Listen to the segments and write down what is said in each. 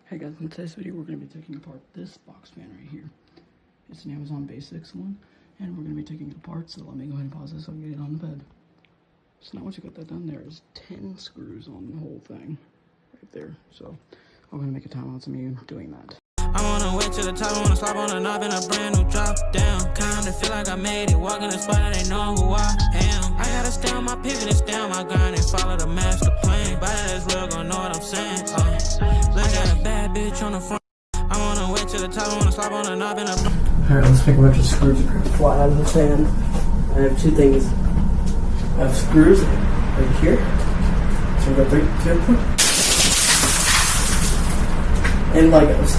Hey guys, in today's video we're going to be taking apart this box fan right here. It's an Amazon Basics one, and we're going to be taking it apart, so let me go ahead and pause this so I can get it on the bed. So now once you got that done, there's 10 screws on the whole thing, right there. So I'm going to make a time on some of you doing that. I wanna wait till the top, I wanna slap on a knob in a brand new drop down. Kinda feel like I made it, walk in the spot and they know who I am. I gotta stay on my pivot and stay on my grind and follow the master plan. Body that's real, gon' know what I'm saying. Let's get a bad bitch on the front. I wanna wait till the top, I wanna slap on a knob in a... Alright, let's make a bunch of screws to fly out of the fan. I have two things. I have screws right here. So we've got two of them. And Legos.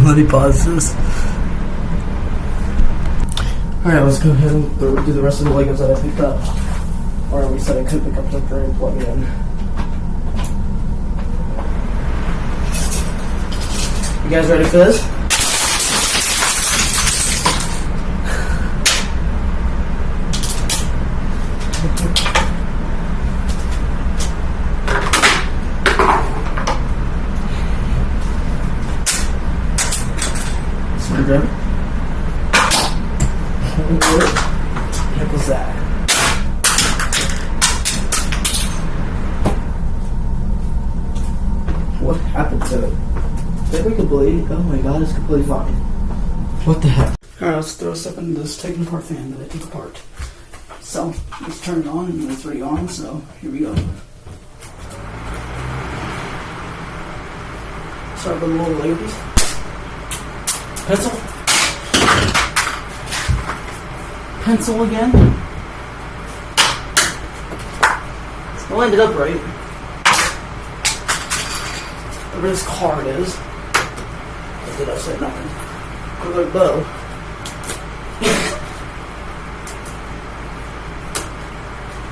Let me pause this. Alright, let's go ahead and do the rest of the Legos that I picked up. Or at least that I could pick up something and plug it in. You guys ready for this? Screwdriver. What the heck was that? What happened to it? Did we completely? Oh my god, it's completely fine. What the heck? Alright, let's throw stuff into this taking apart fan that I took apart. So, let's turn it on and it's already on, so here we go. Start with a little Lego piece. Pencil. Pencil again. I'll end it up right. Whatever this card is. What did I say? Nothing. Look like bow.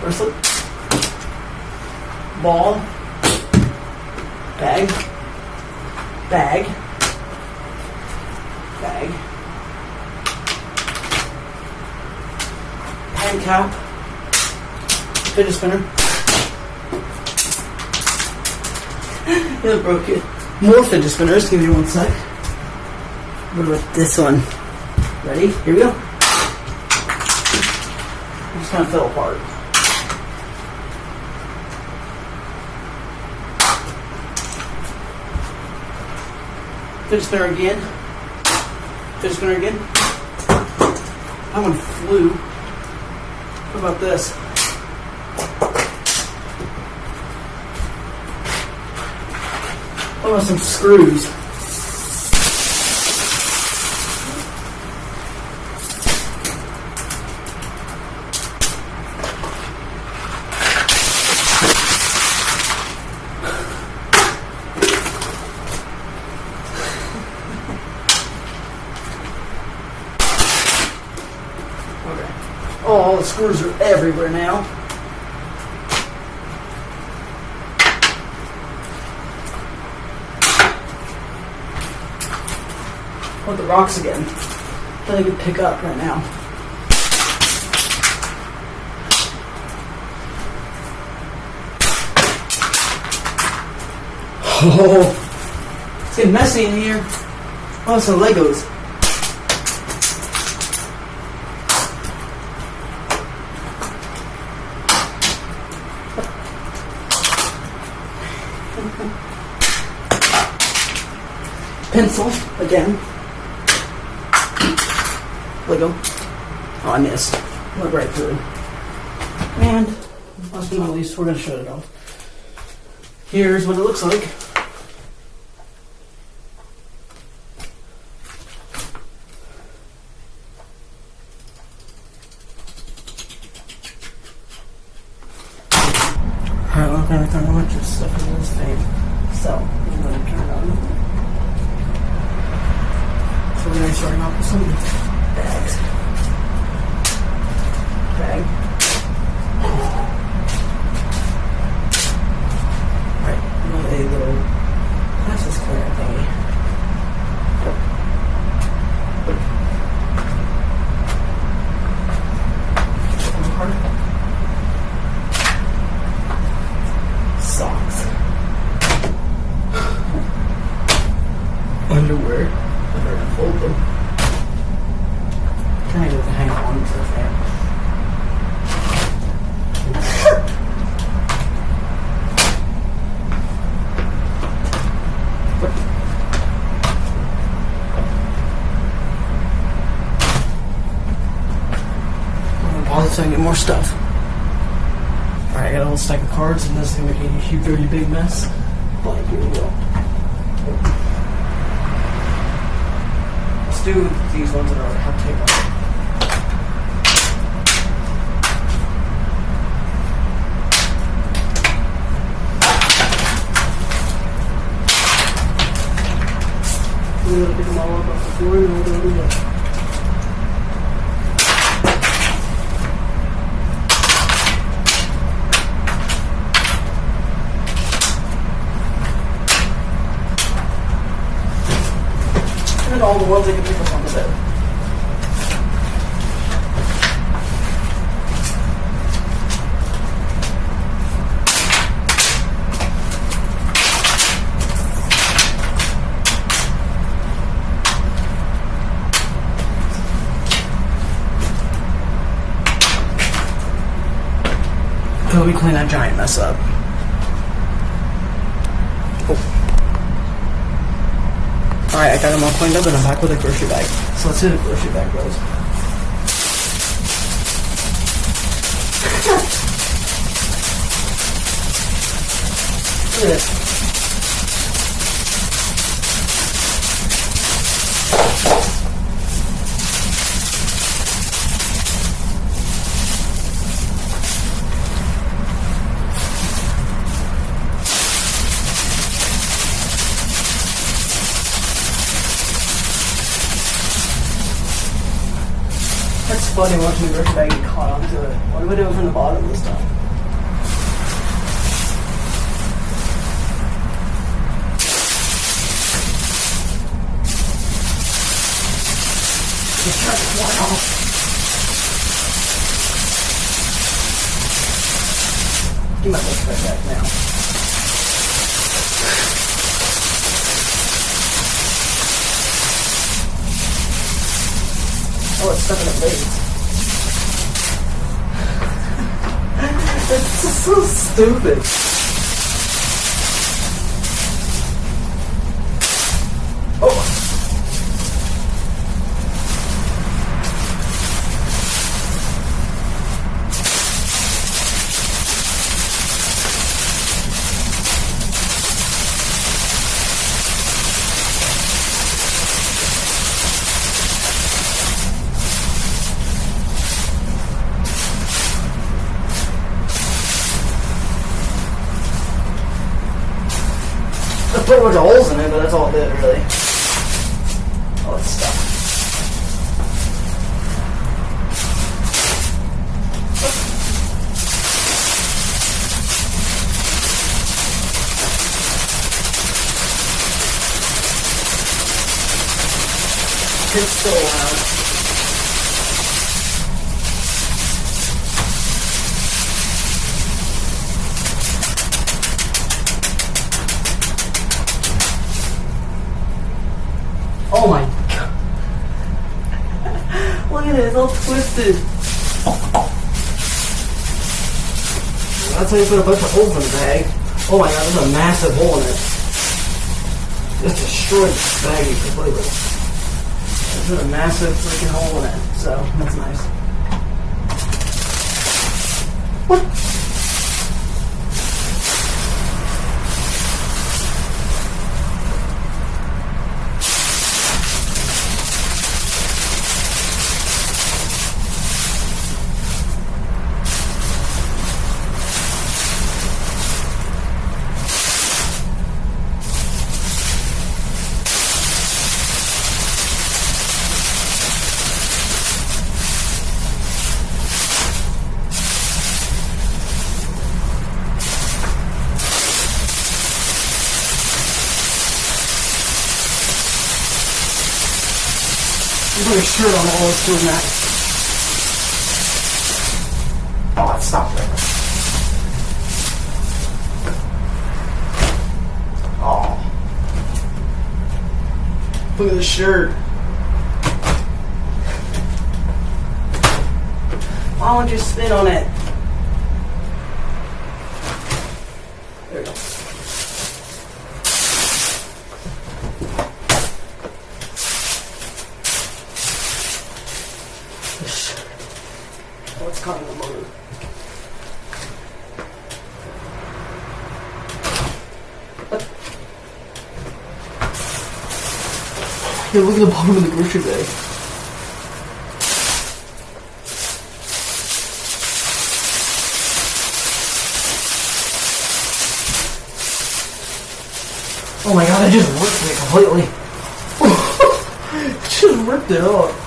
Bracelet. Ball. Bag. Bag. Bag. Pen cap. Fidget spinner. Yeah, broke it. More fidget spinners. Give me one sec. What about this one? Ready? Here we go. It just kind of fell apart. Fidget spinner again. Fidget spinner again. That one flew. What about this? What about some screws? Oh, all the screws are everywhere now. Oh, the rocks again. That I could pick up right now. Oh, it's getting messy in here. Oh, some Legos. Pencil again. Lego. Oh, I missed. Went right through. And last but not least, we're going to shut it off. Here's what it looks like. Alright, we're going to throw a bunch of stuff into this thing. So, I'm going to turn it on. So we're going to start off with some bags. Bag. Alright, a little process cleaner thingy. everywhere. I better unfold them. Kind of hang on to the fan. So I can get more stuff. Alright, I got a whole stack of cards, and this is gonna make a huge, dirty, big mess. But here we go. Let's do these ones that are have tape on them. We're gonna pick them all up off the floor, and we're gonna do that. All the ones I can pick up on the bed. So let me clean that giant mess up. Alright, I got them all cleaned up and I'm back with a grocery bag. So let's see the grocery bag goes. Look at this. That's funny watching the grocery bag get caught onto it. What do I do from the bottom this time? Just try to pull it off. You might look like that now. Oh, it's stuck in the blades. It's just so stupid. Oh. I put a bunch of holes in it, but that's all it did, really. Oh, it's stuck. It's still loud. Oh my god. Look at it, it's all twisted. That's how you put a bunch of holes in the bag. Oh my god, there's a massive hole in it. Just destroyed this baggie completely. There's a massive freaking hole in it, so that's nice. What? You put a shirt on all this doing that. Oh, it stopped there. Oh. Look at this shirt. Why don't you spit on it? There we go. Oh, it's caught in the motor. Hey, look at the bottom of the grocery bag. Oh my god, I just ripped it completely. I just ripped it off.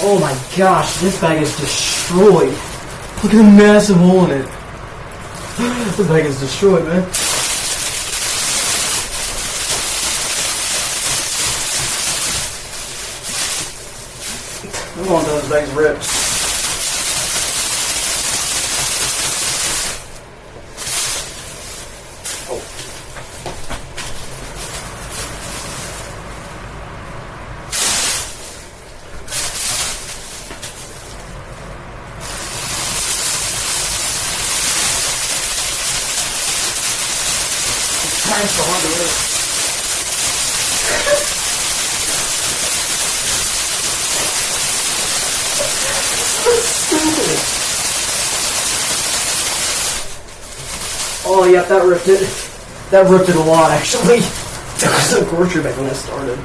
Oh my gosh, this bag is destroyed. Look at the massive hole in it. This bag is destroyed, man. I want those bags ripped. Trying so hard to live. Oh yeah, that ripped it. That ripped it a lot actually. That was a grocery bag when I started.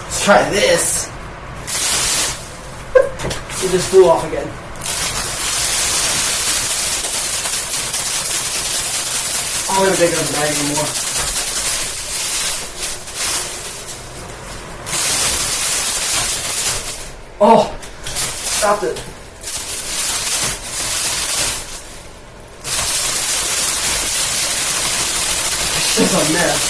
Let's try this. It just flew off again. I'm not gonna take it up the bag anymore. Oh, stopped it. It's just a mess.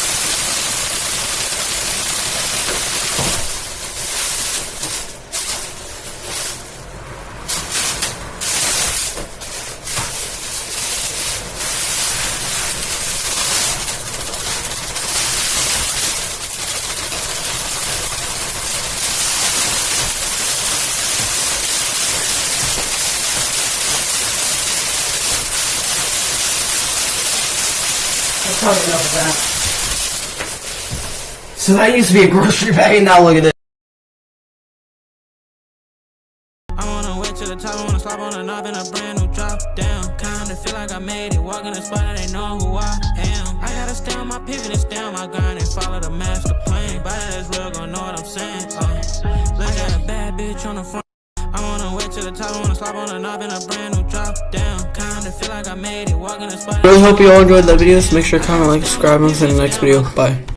Probably enough of that. So that used to be a grocery bag, and now look at it. I wanna wait till the top, I wanna slap on a knob in a brand new drop down. Kinda feel like I made it, walk in the spot and they know who I am. I gotta stay on my pivot and stay on my grind and follow the master plan. Body that's real, gon' know what I'm saying. Look at a bad bitch on the front. I wanna wait till the top, I wanna slap on a knob in a brand new drop down. Kinda feel like I made it, walk in the spot. Really hope you all enjoyed that video, so make sure to comment, like, subscribe, and see you in the next video. Bye.